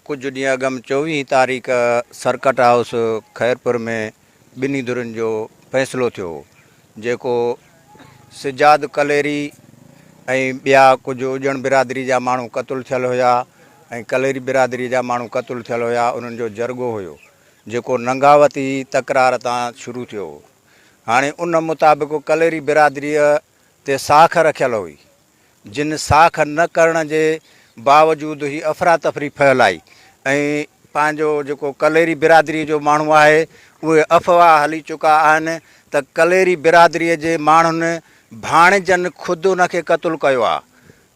कुछ ॾींहं अॻु 24 तारीख़ सर्किट हाउस खैरपुर में ॿिन्ही धुरियुनि जो फ़ैसिलो थियो जेको सिजाद कलेरी ऐं ॿिया कुझु उजण बिरादरी जा माण्हू क़तलु थियल हुया ऐं कलेरी बिरादरी जा माण्हू क़तलु थियल हुया। उन्हनि जो जरगो हुयो जेको नंगावती तकरार तां शुरू थियो। हाणे उन मुताबिक़ कलेरी बिरादरीअ ते साख रखियल हुई, जिन साख न करण जे बावजूदु ही अफ़रा तफ़री फैलाई ऐं पंहिंजो जेको कलेरी बिरादरी जो माण्हू आहे उहे अफ़वाह हली चुका आहिनि त कलेरी बिरादरीअ जे माण्हुनि भाणेजनि ख़ुदि उनखे क़तलु कयो आहे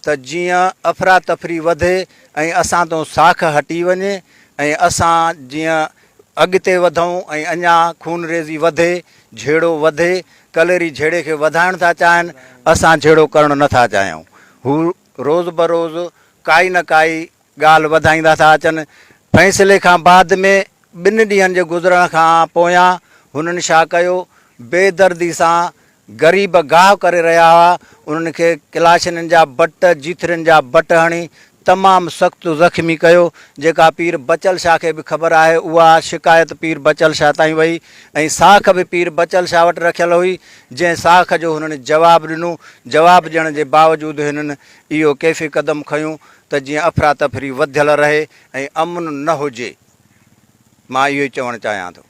त जीअं अफ़रा तफ़री वधे ऐं असां तो साख हटी वञे ऐं असां जीअं अॻिते वधूं ऐं अञा खून रेज़ी वधे, झेड़ो वधे। कलेरी झेड़े खे वधाइण था चाहिनि, असां झेड़ो करणु नथा चाहियूं। हू रोज़ बरोज़ काई न काई ॻाल्हि वधाईंदा था अचनि। फ़ैसिले खां बाद में 2 ॾींहंनि जे गुज़रण खां पोयां हुननि छा कयो, बेदर्दी सां ग़रीब गाह करे रहिया हुआ। उन्हनि खे क्लाशननि जा बट, जीथरनि जा बट हणी तमामु सख़्तु ज़ख़्मी कयो। जेका पीर बचल शाह खे बि ख़बर आहे उहा शिकायत पीर बचल शाह ताईं वई ऐं साख बि पीर बचल शाह वटि रखियल हुई, जंहिं साख जो हुननि जवाबु ॾिनो। जवाबु ॾियण जे बावजूदु हिननि इहो कैफ़ी क़दम खयूं त जीअं अफ़रा तफ़री वधियल रहे ऐं अमन न हुजे। मां इहो ई चवणु चाहियां थो।